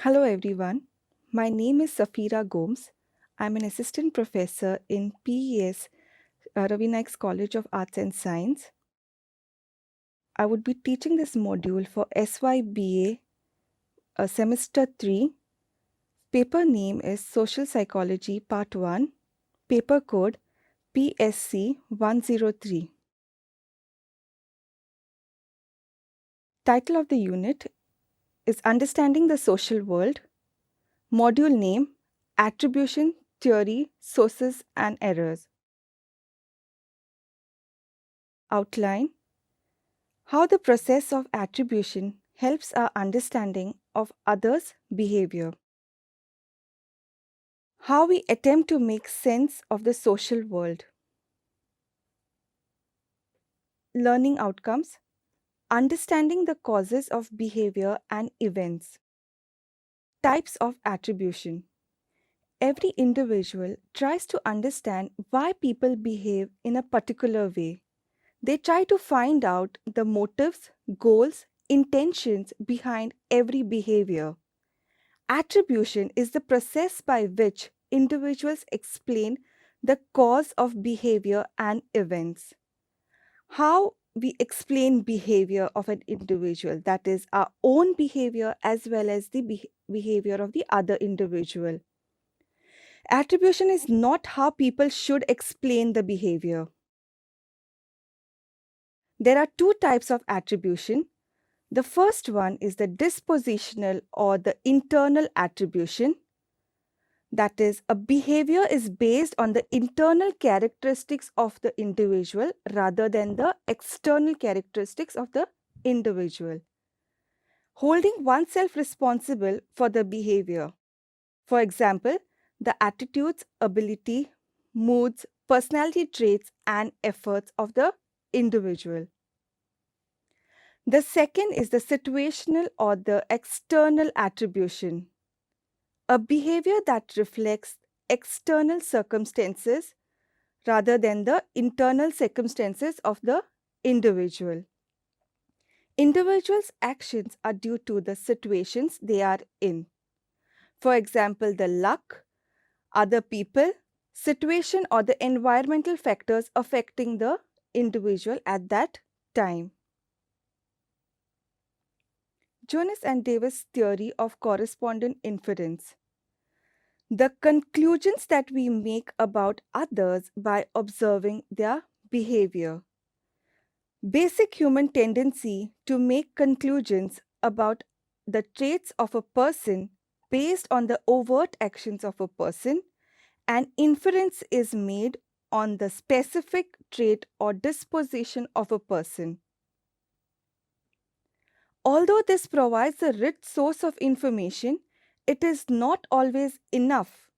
Hello, everyone. My name is Safira Gomes. I'm an assistant professor in PES, Ravi Naik's College of Arts and Science. I would be teaching this module for SYBA, semester 3. Paper name is Social Psychology Part 1, paper code PSC 103. Title of the unit is Understanding the Social World. Module name Attribution, Theory, Sources and Errors. Outline: how the process of attribution helps our understanding of others' behavior. How we attempt to make sense of the social world. Learning outcomes: understanding the causes of behavior and events. Types of attribution. Every individual tries to understand why people behave in a particular way. They try to find out the motives, goals, intentions behind every behavior. Attribution is the process by which individuals explain the cause of behavior and events. How we explain behavior of an individual, that is our own behavior as well as the behavior of the other individual. Attribution is not how people should explain the behavior. There are two types of attribution. The first one is the dispositional or the internal attribution. That is, a behavior is based on the internal characteristics of the individual rather than the external characteristics of the individual. Holding oneself responsible for the behavior. For example, the attitudes, ability, moods, personality traits, and efforts of the individual. The second is the situational or the external attribution. A behavior that reflects external circumstances rather than the internal circumstances of the individual. Individuals' actions are due to the situations they are in. For example, the luck, other people, situation, or the environmental factors affecting the individual at that time. Jonas and Davis' theory of correspondent inference. The conclusions that we make about others by observing their behavior. Basic human tendency to make conclusions about the traits of a person based on the overt actions of a person, and inference is made on the specific trait or disposition of a person. Although this provides a rich source of information, it is not always enough.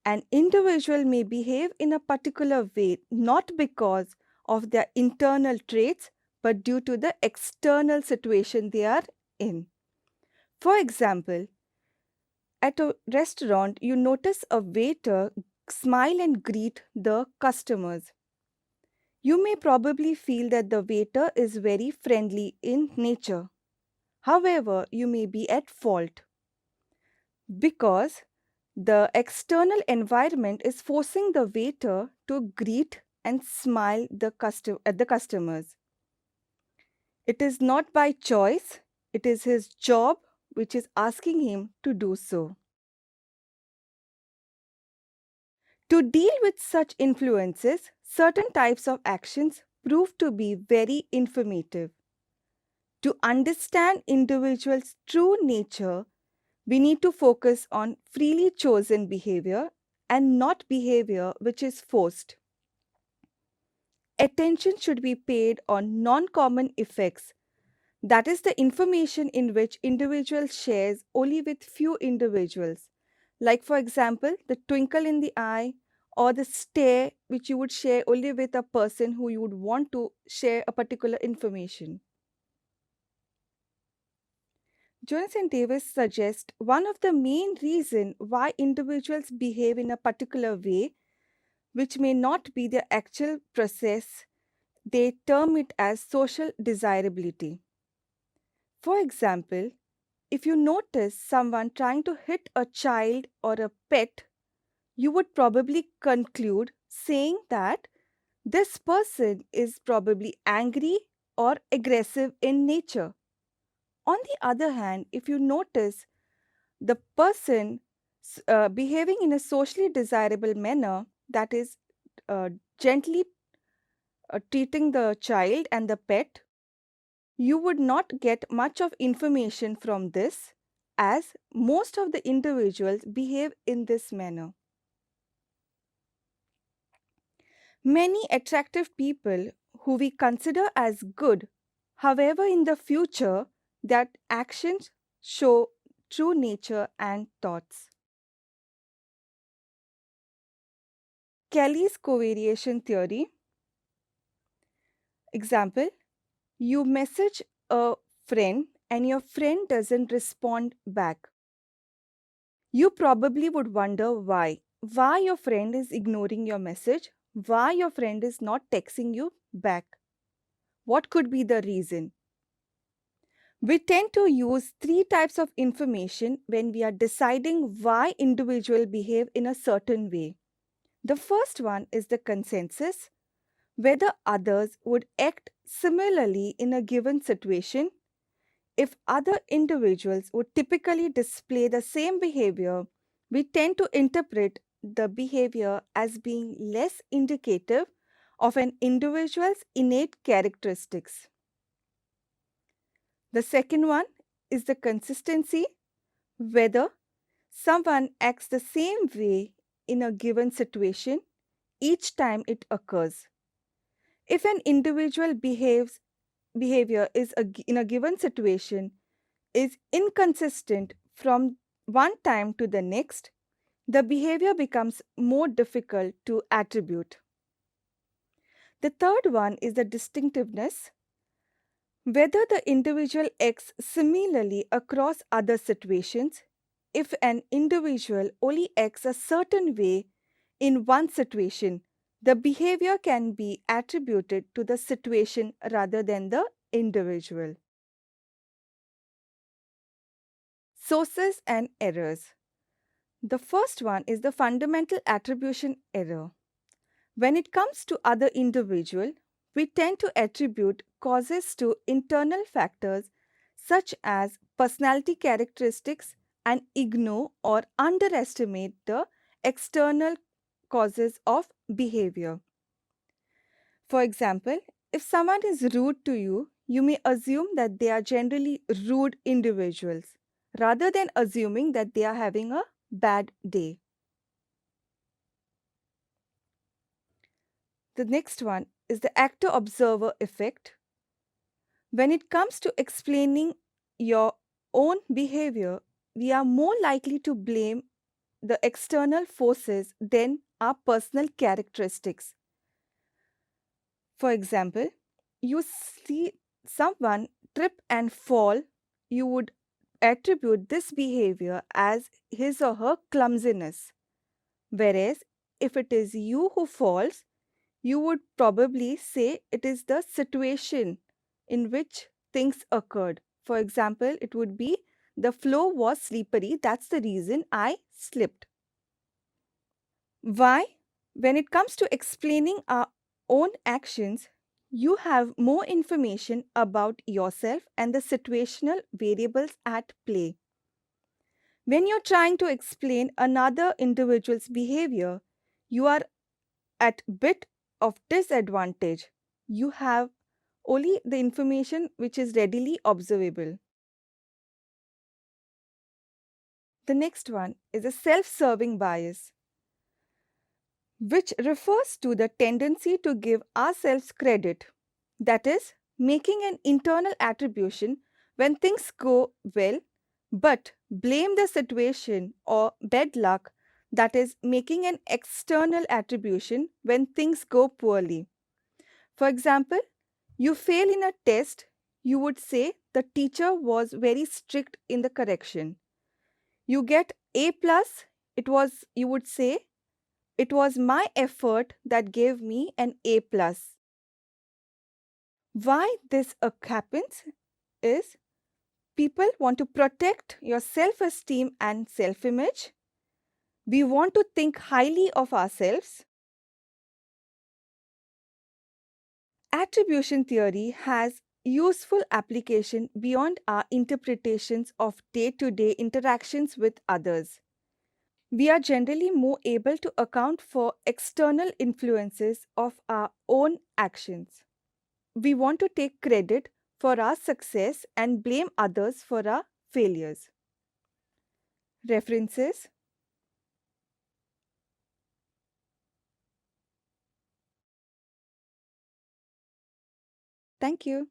An individual may behave in a particular way not because of their internal traits but due to the external situation they are in. For example, at a restaurant, you notice a waiter smile and greet the customers. You may probably feel that the waiter is very friendly in nature. However, you may be at fault because the external environment is forcing the waiter to greet and smile at the customers. It is not by choice, it is his job which is asking him to do so. To deal with such influences, certain types of actions prove to be very informative. To understand individuals' true nature, we need to focus on freely chosen behavior and not behavior which is forced. Attention should be paid on non-common effects, that is the information in which individual shares only with few individuals, like for example the twinkle in the eye or the stare which you would share only with a person who you would want to share a particular information. Jones and Davis suggest one of the main reasons why individuals behave in a particular way, which may not be their actual process, they term it as social desirability. For example, If you notice someone trying to hit a child or a pet, you would probably conclude saying that this person is probably angry or aggressive in nature. On the other hand, if you notice the person behaving in a socially desirable manner, that is, gently treating the child and the pet, you would not get much of information from this, as most of the individuals behave in this manner. Many attractive people who we consider as good, however, in the future, their actions show true nature and thoughts. Kelly's covariation theory. Example: you message a friend and your friend doesn't respond back. You probably would wonder why. Why your friend is ignoring your message? Why your friend is not texting you back? What could be the reason? We tend to use three types of information when we are deciding why individuals behave in a certain way. The first one is the consensus, whether others would act similarly in a given situation. If other individuals would typically display the same behavior, we tend to interpret the behavior as being less indicative of an individual's innate characteristics. The second one is the consistency, whether someone acts the same way in a given situation each time it occurs. If an individual behavior in a given situation is inconsistent from one time to the next, the behavior becomes more difficult to attribute. The third one is the distinctiveness, whether the individual acts similarly across other situations. If an individual only acts a certain way in one situation, the behavior can be attributed to the situation rather than the individual. Sources and errors. The first one is the fundamental attribution error. When it comes to other individual, we tend to attribute causes to internal factors such as personality characteristics and ignore or underestimate the external causes of behavior. For example, if someone is rude to you, you may assume that they are generally rude individuals rather than assuming that they are having a bad day. The next one is the actor observer effect. When it comes to explaining your own behavior, we are more likely to blame the external forces than our personal characteristics. For example, you see someone trip and fall, you would attribute this behavior as his or her clumsiness. Whereas, if it is you who falls, you would probably say it is the situation in which things occurred. For example, it would be the floor was slippery, that's the reason I slipped. Why? When it comes to explaining our own actions, you have more information about yourself and the situational variables at play. When you're trying to explain another individual's behavior, you are at bit of disadvantage. You have only the information which is readily observable. The next one is a self-serving bias, which refers to the tendency to give ourselves credit, that is, making an internal attribution when things go well, but blame the situation or bad luck, that is, making an external attribution when things go poorly. For example, you fail in a test, you would say the teacher was very strict in the correction. You get A plus, you would say it was my effort that gave me an A plus. Why this happens is People want to protect your self esteem and self image. We want to think highly of ourselves. Attribution theory has useful application beyond our interpretations of day to day interactions with others. We are generally more able to account for external influences of our own actions. We want to take credit for our success and blame others for our failures. References. Thank you.